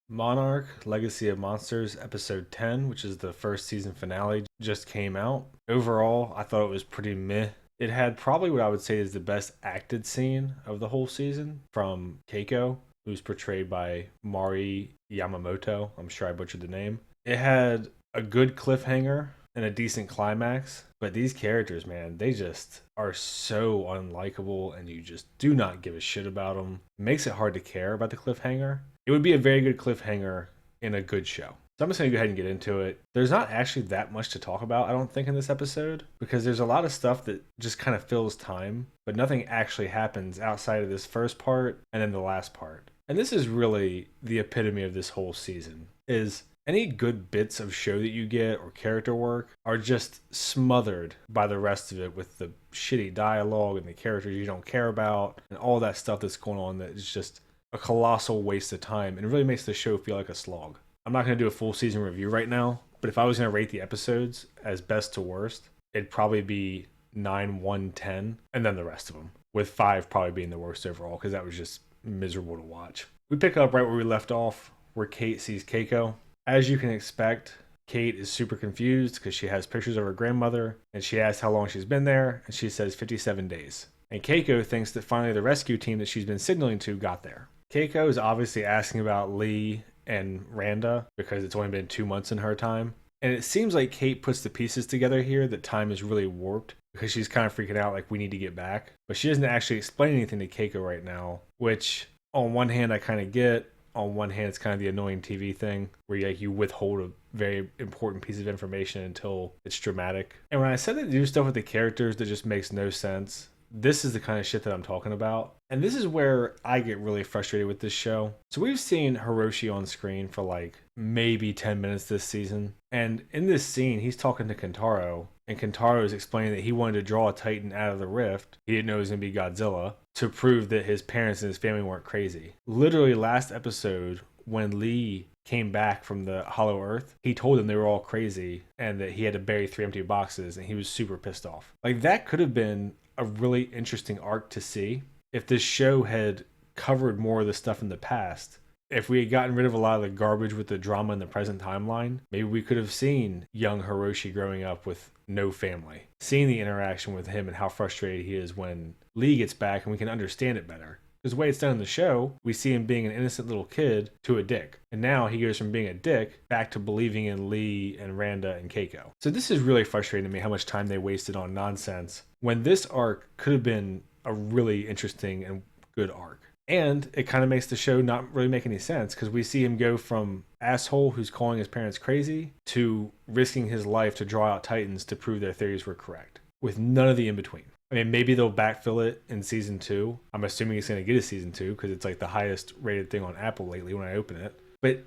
Monarch Legacy of Monsters episode 10, which is the first season finale, just came out. Overall, I thought it was pretty meh. It had probably what I would say is the best acted scene of the whole season from Keiko, who's portrayed by Mari Yamamoto. I'm sure I butchered the name. It had a good cliffhanger and a decent climax, but these characters, man, they just are so unlikable and you just do not give a shit about them. It makes it hard to care about the cliffhanger. It would be a very good cliffhanger in a good show. So I'm just going to go ahead and get into it. There's not actually that much to talk about, I don't think, in this episode, because there's a lot of stuff that just kind of fills time, but nothing actually happens outside of this first part and then the last part. And this is really the epitome of this whole season, is any good bits of show that you get or character work are just smothered by the rest of it with the shitty dialogue and the characters you don't care about and all that stuff that's going on that is just a colossal waste of time and really makes the show feel like a slog. I'm not going to do a full season review right now, but if I was going to rate the episodes as best to worst, it'd probably be 9, 1, 10, and then the rest of them, with 5 probably being the worst overall because that was just miserable to watch. We pick up right where we left off, where Kate sees Keiko. As you can expect, Kate is super confused because she has pictures of her grandmother and she asks how long she's been there and she says 57 days. And Keiko thinks that finally the rescue team that she's been signaling to got there. Keiko is obviously asking about Lee and Randa because it's only been 2 months in her time. And it seems like Kate puts the pieces together here that time is really warped because she's kind of freaking out like we need to get back. But she doesn't actually explain anything to Keiko right now, which on one hand I kind of get. On one hand, it's kind of the annoying TV thing where you withhold a very important piece of information until it's dramatic. And when I said they do stuff with the characters that just makes no sense, this is the kind of shit that I'm talking about. And this is where I get really frustrated with this show. So we've seen Hiroshi on screen for like maybe 10 minutes this season. And in this scene, he's talking to Kentaro. And Kentaro is explaining that he wanted to draw a Titan out of the rift. He didn't know it was going to be Godzilla, to prove that his parents and his family weren't crazy. Literally last episode, when Lee came back from the Hollow Earth, he told them they were all crazy and that he had to bury 3 empty boxes and he was super pissed off. Like that could have been a really interesting arc to see if this show had covered more of the stuff in the past. If we had gotten rid of a lot of the garbage with the drama in the present timeline, maybe we could have seen young Hiroshi growing up with no family, seeing the interaction with him and how frustrated he is when Lee gets back, and we can understand it better. Because the way it's done in the show, we see him being an innocent little kid to a dick. And now he goes from being a dick back to believing in Lee and Randa and Keiko. So this is really frustrating to me how much time they wasted on nonsense when this arc could have been a really interesting and good arc. And it kind of makes the show not really make any sense because we see him go from asshole who's calling his parents crazy to risking his life to draw out Titans to prove their theories were correct, with none of the in-between. I mean, maybe they'll backfill it in season 2. I'm assuming it's going to get a season 2 because it's like the highest rated thing on Apple lately when I open it. But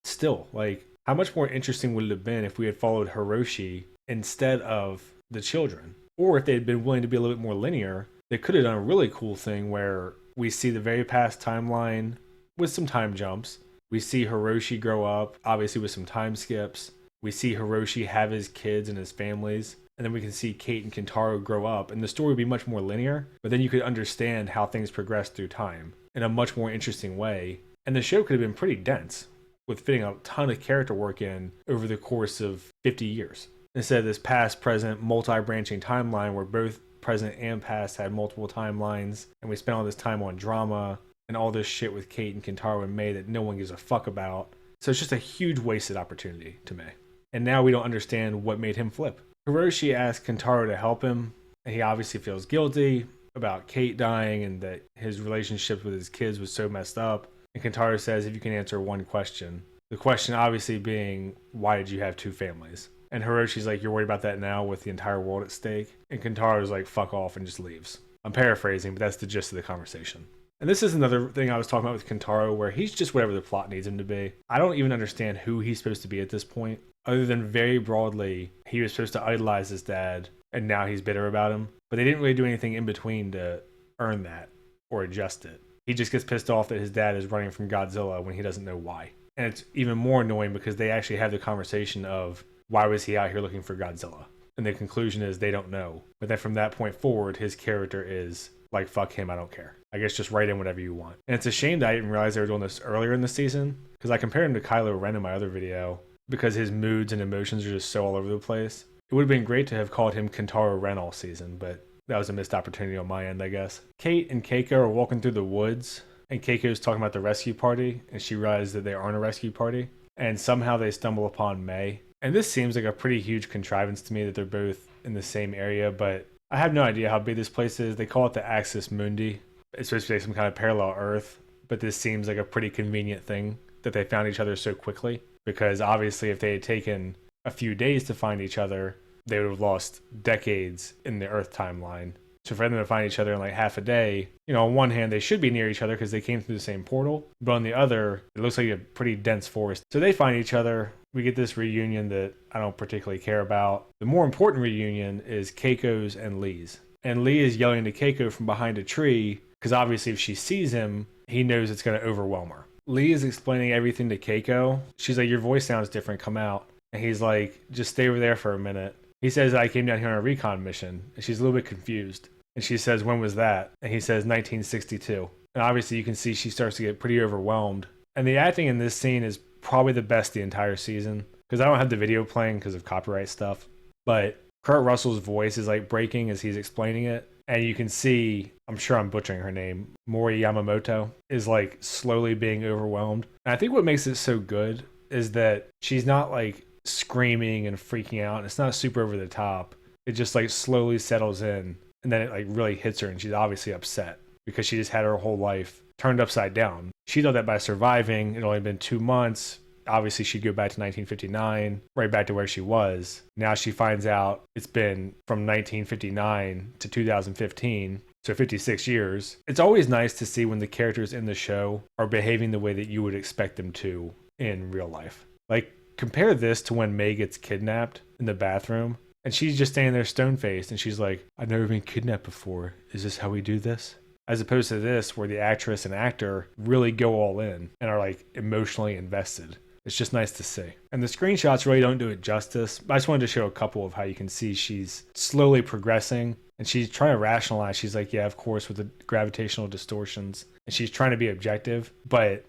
still, like, how much more interesting would it have been if we had followed Hiroshi instead of the children? Or if they had been willing to be a little bit more linear, they could have done a really cool thing where we see the very past timeline with some time jumps. We see Hiroshi grow up, obviously with some time skips. We see Hiroshi have his kids and his families. And then we can see Kate and Kentaro grow up. And the story would be much more linear. But then you could understand how things progress through time in a much more interesting way. And the show could have been pretty dense with fitting a ton of character work in over the course of 50 years. Instead of this past, present, multi-branching timeline where both present and past had multiple timelines, and we spent all this time on drama and all this shit with Kate and Kentaro and Meeeh that no one gives a fuck about. So it's just a huge wasted opportunity to me. And now we don't understand what made him flip. Hiroshi asked Kentaro to help him, and he obviously feels guilty about Kate dying and that his relationship with his kids was so messed up. And Kentaro says if you can answer one question. The question obviously being, why did you have 2 families? And Hiroshi's like, you're worried about that now with the entire world at stake? And Kentaro's like, fuck off, and just leaves. I'm paraphrasing, but that's the gist of the conversation. And this is another thing I was talking about with Kentaro, where he's just whatever the plot needs him to be. I don't even understand who he's supposed to be at this point, other than very broadly, he was supposed to idolize his dad, and now he's bitter about him. But they didn't really do anything in between to earn that or adjust it. He just gets pissed off that his dad is running from Godzilla when he doesn't know why. And it's even more annoying because they actually have the conversation of, why was he out here looking for Godzilla? And the conclusion is they don't know. But then from that point forward, his character is like, fuck him, I don't care. I guess just write in whatever you want. And it's a shame that I didn't realize they were doing this earlier in the season, because I compared him to Kylo Ren in my other video because his moods and emotions are just so all over the place. It would have been great to have called him Kentaro Ren all season, but that was a missed opportunity on my end, I guess. Kate and Keiko are walking through the woods, and Keiko's talking about the rescue party, and she realizes that they aren't a rescue party, and somehow they stumble upon Meeeh. And this seems like a pretty huge contrivance to me that they're both in the same area, but I have no idea how big this place is. They call it the Axis Mundi. It's supposed to be some kind of parallel Earth, but this seems like a pretty convenient thing that they found each other so quickly, because obviously if they had taken a few days to find each other, they would have lost decades in the Earth timeline. So for them to find each other in like half a day, on one hand, they should be near each other because they came through the same portal. But on the other, it looks like a pretty dense forest. So they find each other. We get this reunion that I don't particularly care about. The more important reunion is Keiko's and Lee's. And Lee is yelling to Keiko from behind a tree because obviously if she sees him, he knows it's going to overwhelm her. Lee is explaining everything to Keiko. She's like, your voice sounds different. Come out. And he's like, just stay over there for a minute. He says, I came down here on a recon mission. And she's a little bit confused. And she says, when was that? And he says, 1962. And obviously you can see she starts to get pretty overwhelmed. And the acting in this scene is probably the best the entire season. Because I don't have the video playing because of copyright stuff. But Kurt Russell's voice is like breaking as he's explaining it. And you can see, I'm sure I'm butchering her name, Mori Yamamoto, is like slowly being overwhelmed. And I think what makes it so good is that she's not like screaming and freaking out. It's not super over the top. It just like slowly settles in. And then it like really hits her and she's obviously upset because she just had her whole life turned upside down. She thought that by surviving, it only been 2 months. Obviously she'd go back to 1959, right back to where she was. Now she finds out it's been from 1959 to 2015, so 56 years. It's always nice to see when the characters in the show are behaving the way that you would expect them to in real life. Like, compare this to when Meeeh gets kidnapped in the bathroom. And she's just standing there stone-faced, and she's like, I've never been kidnapped before. Is this how we do this? As opposed to this, where the actress and actor really go all in and are like emotionally invested. It's just nice to see. And the screenshots really don't do it justice. I just wanted to show a couple of how you can see she's slowly progressing. And she's trying to rationalize. She's like, yeah, of course, with the gravitational distortions. And she's trying to be objective. But,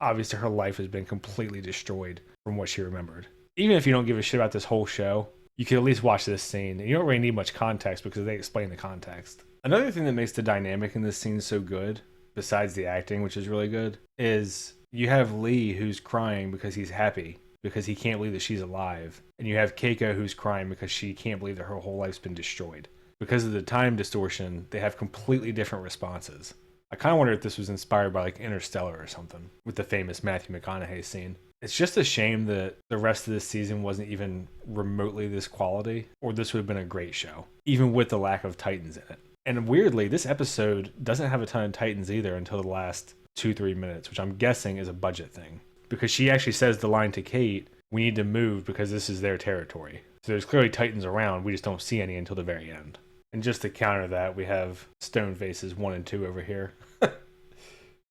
obviously her life has been completely destroyed from what she remembered. Even if you don't give a shit about this whole show, you can at least watch this scene. And you don't really need much context because they explain the context. Another thing that makes the dynamic in this scene so good, besides the acting, which is really good, is you have Lee who's crying because he's happy, because he can't believe that she's alive. And you have Keiko who's crying because she can't believe that her whole life's been destroyed. Because of the time distortion, they have completely different responses. I kind of wonder if this was inspired by like Interstellar or something, with the famous Matthew McConaughey scene. It's just a shame that the rest of this season wasn't even remotely this quality, or this would have been a great show, even with the lack of Titans in it. And weirdly, this episode doesn't have a ton of Titans either until the last 2-3 minutes, which I'm guessing is a budget thing. Because she actually says the line to Kate, we need to move because this is their territory. So there's clearly Titans around, we just don't see any until the very end. And just to counter that, we have Stone Faces 1 and 2 over here.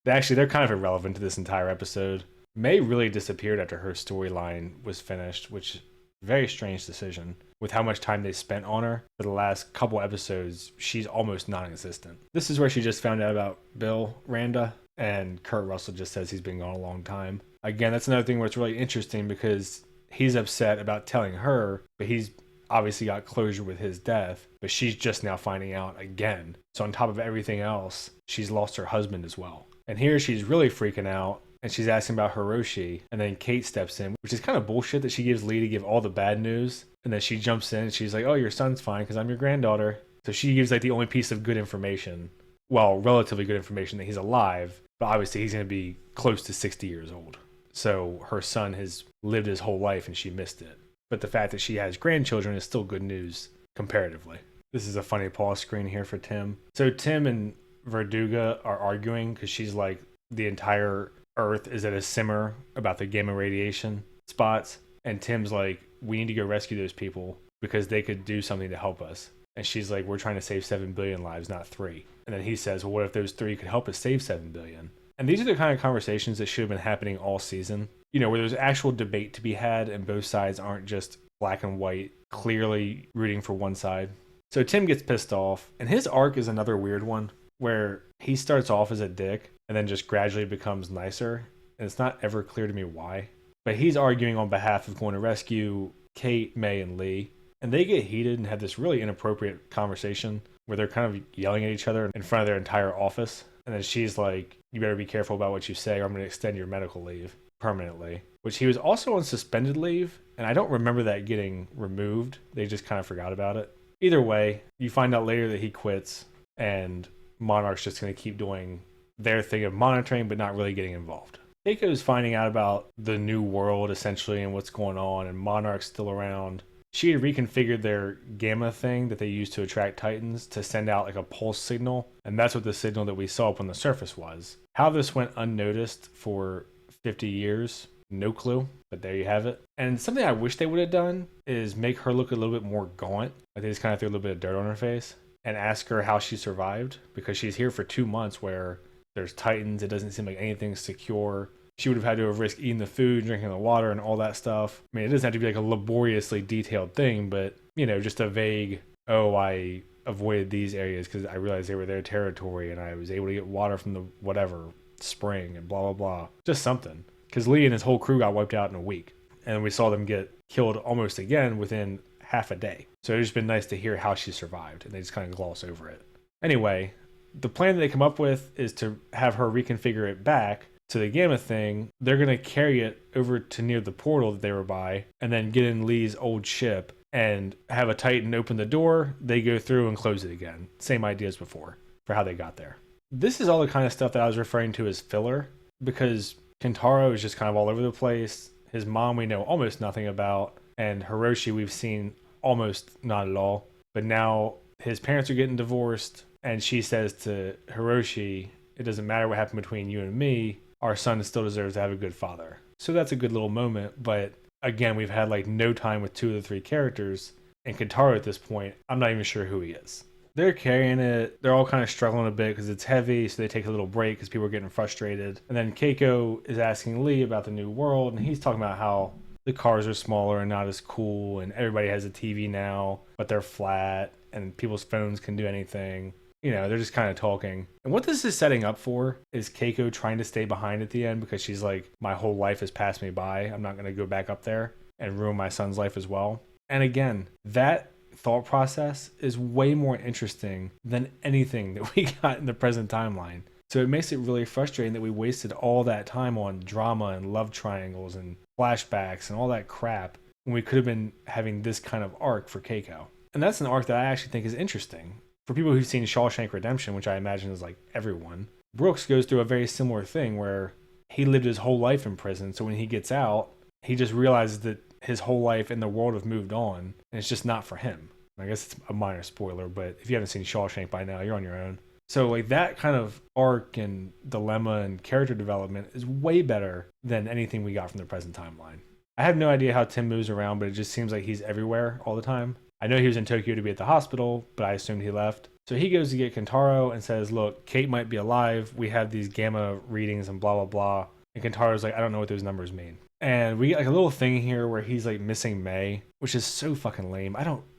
Actually, they're kind of irrelevant to this entire episode. Meeeh really disappeared after her storyline was finished, which is a very strange decision. With how much time they spent on her for the last couple episodes, she's almost non-existent. This is where she just found out about Bill Randa, and Kurt Russell just says he's been gone a long time. Again, that's another thing where it's really interesting because he's upset about telling her, but he's obviously got closure with his death, but she's just now finding out again. So on top of everything else, she's lost her husband as well. And here she's really freaking out, and she's asking about Hiroshi, and then Kate steps in, which is kind of bullshit that she gives Lee to give all the bad news, and then she jumps in and she's like, oh, your son's fine because I'm your granddaughter. So she gives like the only piece of good information, well, relatively good information, that he's alive, but obviously he's going to be close to 60 years old. So her son has lived his whole life and she missed it. But the fact that she has grandchildren is still good news comparatively. This is a funny pause screen here for Tim. So Tim and Verduga are arguing because she's like, the entire Earth is at a simmer about the gamma radiation spots. And Tim's like, we need to go rescue those people because they could do something to help us. And she's like, we're trying to save 7 billion lives, not 3. And then he says, well, what if those 3 could help us save 7 billion? And these are the kind of conversations that should have been happening all season. Where there's actual debate to be had and both sides aren't just black and white, clearly rooting for one side. So Tim gets pissed off, and his arc is another weird one where he starts off as a dick and then just gradually becomes nicer. and it's not ever clear to me why. But he's arguing on behalf of going to rescue Kate, May, and Lee. And they get heated and have this really inappropriate conversation where they're kind of yelling at each other in front of their entire office. And then she's like, you better be careful about what you say or I'm going to extend your medical leave permanently. Which he was also on suspended leave, and I don't remember that getting removed. They just kind of forgot about it. Either way, you find out later that he quits, and Monarch's just going to keep doing their thing of monitoring but not really getting involved. Keiko's finding out about the new world, essentially, and what's going on, and Monarch's still around. She had reconfigured their gamma thing that they use to attract titans to send out like a pulse signal, and that's what the signal that we saw up on the surface was. How this went unnoticed for 50 years, no clue, but there you have it. And something I wish they would have done is make her look a little bit more gaunt. Like they just kind of threw a little bit of dirt on her face and ask her how she survived, because she's here for 2 months where there's titans. It doesn't seem like anything's secure. She would have had to have risked eating the food, drinking the water, and all that stuff. I mean, it doesn't have to be like a laboriously detailed thing, but, you know, just a vague, oh, I avoided these areas because I realized they were their territory and I was able to get water from the whatever spring and blah, blah, blah. Just something. Because Lee and his whole crew got wiped out in a week. And we saw them get killed almost again within half a day. So it's just been nice to hear how she survived, and they just kind of gloss over it. Anyway, the plan that they come up with is to have her reconfigure it back to the gamma thing. They're going to carry it over to near the portal that they were by, and then get in Lee's old ship and have a Titan open the door. They go through and close it again. Same idea as before for how they got there. This is all the kind of stuff that I was referring to as filler, because Kentaro is just kind of all over the place. His mom we know almost nothing about, and Hiroshi we've seen almost not at all. But now his parents are getting divorced, and she says to Hiroshi, it doesn't matter what happened between you and me, our son still deserves to have a good father. So that's a good little moment, but again, we've had like no time with 2 of the 3 characters, and Kentaro at this point, I'm not even sure who he is. They're carrying it. They're all kind of struggling a bit because it's heavy, so they take a little break because people are getting frustrated. And then Keiko is asking Lee about the new world, and he's talking about how the cars are smaller and not as cool, and everybody has a TV now, but they're flat, and people's phones can do anything. You know, they're just kind of talking. And what this is setting up for is Keiko trying to stay behind at the end because she's like, my whole life has passed me by. I'm not going to go back up there and ruin my son's life as well. And again, that thought process is way more interesting than anything that we got in the present timeline. So it makes it really frustrating that we wasted all that time on drama and love triangles and flashbacks and all that crap when we could have been having this kind of arc for Keiko. And that's an arc that I actually think is interesting. For people who've seen Shawshank Redemption, which I imagine is like everyone, Brooks goes through a very similar thing where he lived his whole life in prison. So when he gets out, he just realizes that his whole life and the world have moved on, and it's just not for him. I guess it's a minor spoiler, but if you haven't seen Shawshank by now, you're on your own. So like that kind of arc and dilemma and character development is way better than anything we got from the present timeline. I have no idea how Tim moves around, but it just seems like he's everywhere all the time. I know he was in Tokyo to be at the hospital, but I assumed he left. So he goes to get Kentaro and says, look, Kate might be alive. We have these gamma readings and blah, blah, blah. And Kentaro's like, I don't know what those numbers mean. And we get like a little thing here where he's like missing May, which is so fucking lame.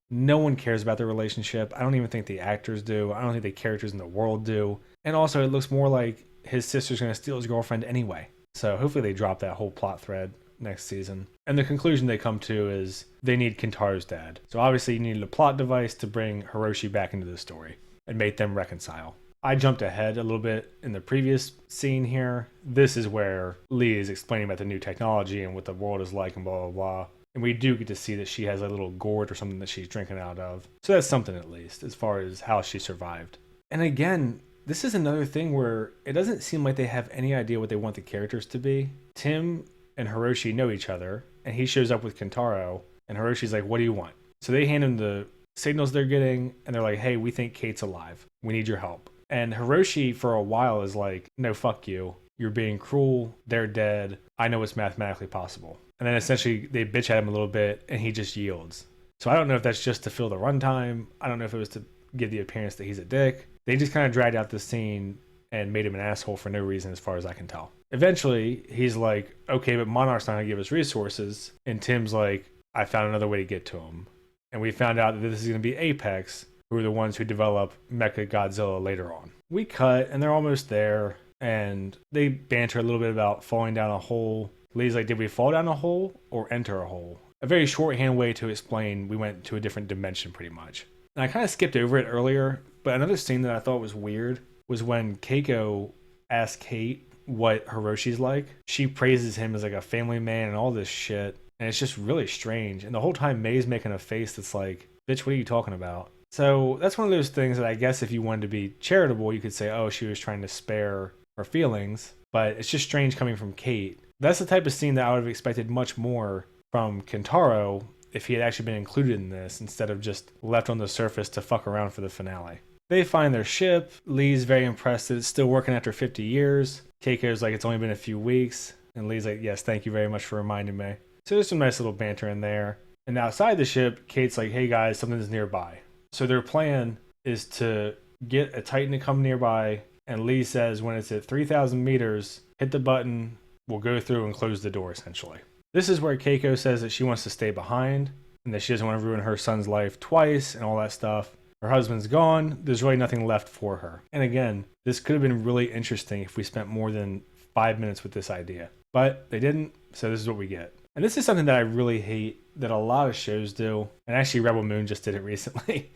No one cares about their relationship. I don't even think the actors do. I don't think the characters in the world do. And also it looks more like his sister's going to steal his girlfriend anyway. So hopefully they drop that whole plot thread next season. And the conclusion they come to is they need Kentaro's dad. So obviously you needed a plot device to bring Hiroshi back into the story and make them reconcile. I jumped ahead a little bit in the previous scene here. This is where Lee is explaining about the new technology and what the world is like and blah, blah, blah. And we do get to see that she has a little gourd or something that she's drinking out of. So that's something at least as far as how she survived. And again, this is another thing where it doesn't seem like they have any idea what they want the characters to be. Tim and Hiroshi know each other, and he shows up with Kentaro, and Hiroshi's like, what do you want? So they hand him the signals they're getting, and they're like, hey, we think Kate's alive. We need your help. And Hiroshi, for a while, is like, no, fuck you. You're being cruel. They're dead. I know it's mathematically possible. And then essentially they bitch at him a little bit, and he just yields. So I don't know if that's just to fill the runtime. I don't know if it was to give the appearance that he's a dick. They just kind of dragged out this scene and made him an asshole for no reason as far as I can tell. Eventually, he's like, okay, but Monarch's not going to give us resources. And Tim's like, I found another way to get to him. And we found out that this is going to be Apex, who are the ones who develop Mecha Godzilla later on. We cut, and they're almost there. and they banter a little bit about falling down a hole. Lee's like, did we fall down a hole or enter a hole? A very shorthand way to explain we went to a different dimension pretty much. And I kind of skipped over it earlier, but another scene that I thought was weird was when Keiko asked Kate what Hiroshi's like. She praises him as like a family man and all this shit, and it's just really strange. And the whole time May's making a face that's like, bitch, what are you talking about? So that's one of those things that I guess if you wanted to be charitable, you could say, oh, she was trying to spare her feelings, but it's just strange coming from Kate. That's the type of scene that I would have expected much more from Kentaro if he had actually been included in this instead of just left on the surface to fuck around for the finale. They find their ship. Lee's very impressed that it's still working after 50 years. Keiko's like, it's only been a few weeks. And Lee's like, yes, thank you very much for reminding me. So there's some nice little banter in there. And outside the ship, Kate's like, hey guys, something's nearby. So their plan is to get a Titan to come nearby. And Lee says when it's at 3,000 meters, hit the button, we'll go through and close the door essentially. This is where Keiko says that she wants to stay behind and that she doesn't want to ruin her son's life twice and all that stuff. Her husband's gone. There's really nothing left for her. And again, this could have been really interesting if we spent more than 5 minutes with this idea. But they didn't, so this is what we get. And this is something that I really hate that a lot of shows do. And actually Rebel Moon just did it recently,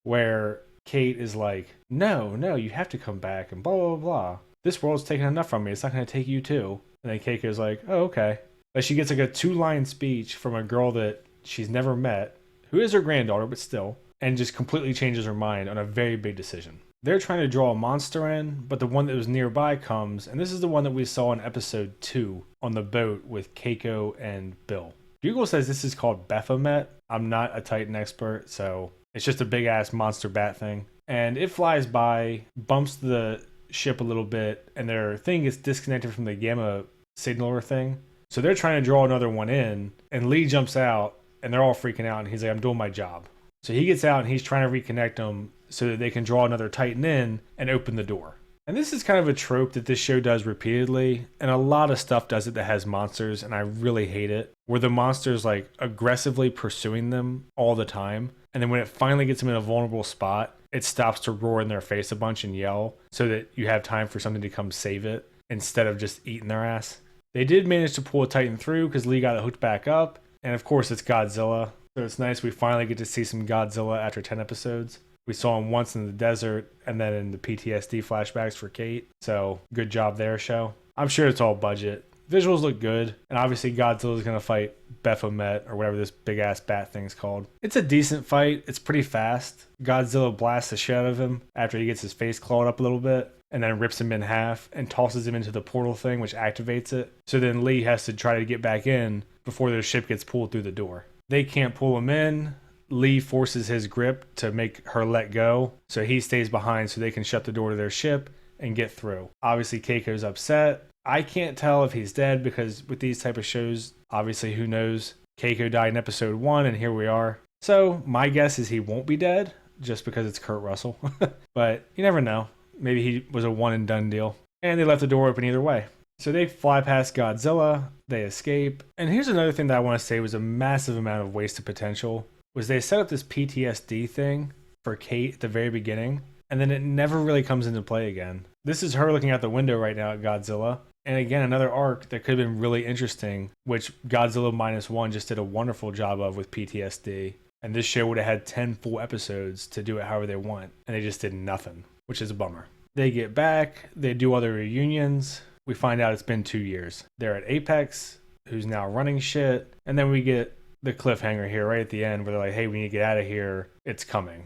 where Kate is like, no, you have to come back and blah, blah, blah. This world's taken enough from me. It's not going to take you too. And then Keiko's like, oh, okay. But she gets like a 2-line speech from a girl that she's never met, who is her granddaughter, but still, and just completely changes her mind on a very big decision. They're trying to draw a monster in, but the one that was nearby comes, and this is the one that we saw in episode 2 on the boat with Keiko and Bill. Google says this is called Baphomet. I'm not a Titan expert, so it's just a big ass monster bat thing. And it flies by, bumps the ship a little bit, and their thing gets disconnected from the gamma signaler thing. So they're trying to draw another one in, and Lee jumps out, and they're all freaking out, and he's like, I'm doing my job. So he gets out, and he's trying to reconnect them so that they can draw another Titan in and open the door. And this is kind of a trope that this show does repeatedly, and a lot of stuff does it that has monsters, and I really hate it, where the monster's like aggressively pursuing them all the time, and then when it finally gets them in a vulnerable spot, it stops to roar in their face a bunch and yell so that you have time for something to come save it instead of just eating their ass. They did manage to pull a Titan through because Lee got it hooked back up, and of course it's Godzilla, so it's nice we finally get to see some Godzilla after 10 episodes. We saw him once in the desert and then in the PTSD flashbacks for Kate. So good job there, show. I'm sure it's all budget. Visuals look good. And obviously Godzilla's going to fight Baphomet or whatever this big ass bat thing's called. It's a decent fight. It's pretty fast. Godzilla blasts the shit out of him after he gets his face clawed up a little bit and then rips him in half and tosses him into the portal thing, which activates it. So then Lee has to try to get back in before their ship gets pulled through the door. They can't pull him in. Lee forces his grip to make her let go, so he stays behind so they can shut the door to their ship and get through. Obviously, Keiko's upset. I can't tell if he's dead because with these type of shows, obviously, who knows? Keiko died in episode 1, and here we are. So my guess is he won't be dead just because it's Kurt Russell. But you never know. Maybe he was a one-and-done deal. And they left the door open either way. So they fly past Godzilla, they escape. And here's another thing that I want to say was a massive amount of wasted potential. Was they set up this PTSD thing for Kate at the very beginning, and then it never really comes into play again. This is her looking out the window right now at Godzilla. And again, another arc that could have been really interesting, which Godzilla -1 just did a wonderful job of with PTSD. And this show would have had 10 full episodes to do it however they want, and they just did nothing, which is a bummer. They get back, they do other reunions. We find out it's been 2 years. They're at Apex, who's now running shit, and then we get the cliffhanger here right at the end where they're like, hey, we need to get out of here. It's coming.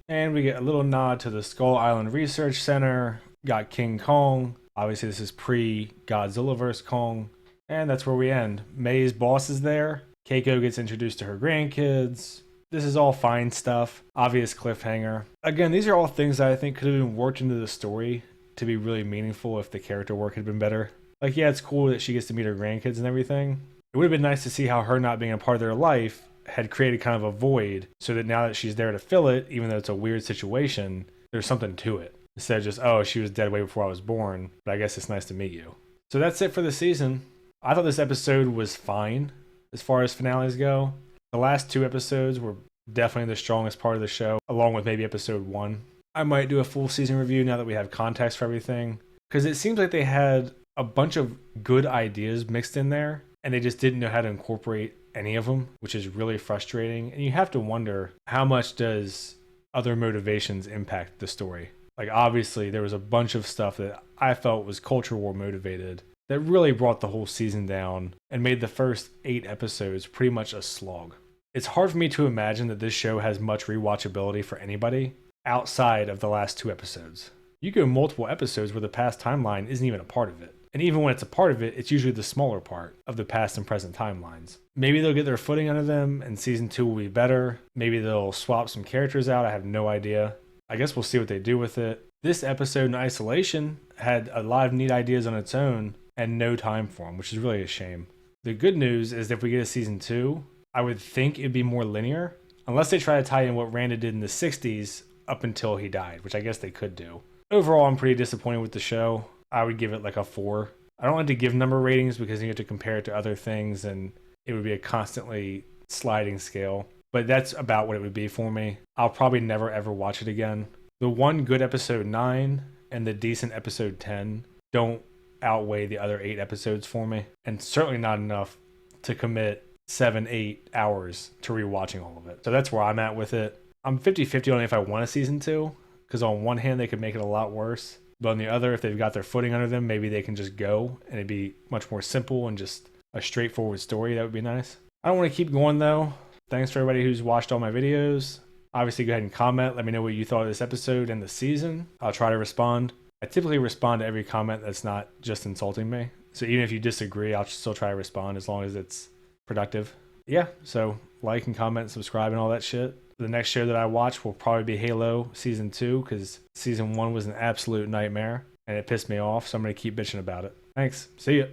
And we get a little nod to the Skull Island Research Center. Got King Kong. Obviously, this is pre-Godzilla vs. Kong. And that's where we end. May's boss is there. Keiko gets introduced to her grandkids. This is all fine stuff. Obvious cliffhanger. Again, these are all things that I think could have been worked into the story to be really meaningful if the character work had been better. Like, yeah, it's cool that she gets to meet her grandkids and everything. It would have been nice to see how her not being a part of their life had created kind of a void so that now that she's there to fill it, even though it's a weird situation, there's something to it. Instead of just, oh, she was dead way before I was born, but I guess it's nice to meet you. So that's it for the season. I thought this episode was fine as far as finales go. The last 2 episodes were definitely the strongest part of the show, along with maybe episode 1. I might do a full season review now that we have context for everything. because it seems like they had a bunch of good ideas mixed in there and they just didn't know how to incorporate any of them, which is really frustrating. And you have to wonder, how much does other motivations impact the story? Like, obviously there was a bunch of stuff that I felt was culture war motivated that really brought the whole season down and made the first 8 episodes pretty much a slog. It's hard for me to imagine that this show has much rewatchability for anybody outside of the last 2 episodes. You go multiple episodes where the past timeline isn't even a part of it. And even when it's a part of it, it's usually the smaller part of the past and present timelines. Maybe they'll get their footing under them and season 2 will be better. Maybe they'll swap some characters out. I have no idea. I guess we'll see what they do with it. This episode in isolation had a lot of neat ideas on its own and no time for them, which is really a shame. The good news is if we get a season 2, I would think it'd be more linear, unless they try to tie in what Randa did in the 60s up until he died, which I guess they could do. Overall, I'm pretty disappointed with the show. I would give it like a 4. I don't like to give number ratings because you have to compare it to other things and it would be a constantly sliding scale. But that's about what it would be for me. I'll probably never ever watch it again. The one good episode 9 and the decent episode 10 don't outweigh the other 8 episodes for me. And certainly not enough to commit 7-8 hours to rewatching all of it. So that's where I'm at with it. I'm 50-50 on if I want a season 2. Because on one hand, they could make it a lot worse. But on the other, if they've got their footing under them, maybe they can just go and it'd be much more simple and just a straightforward story. That would be nice. I don't want to keep going though. Thanks for everybody who's watched all my videos. Obviously, go ahead and comment. Let me know what you thought of this episode and the season. I'll try to respond. I typically respond to every comment that's not just insulting me. So even if you disagree, I'll still try to respond as long as it's productive. Yeah, so like and comment, subscribe and all that shit. The next show that I watch will probably be Halo Season 2 because Season 1 was an absolute nightmare and it pissed me off, so I'm going to keep bitching about it. Thanks. See ya.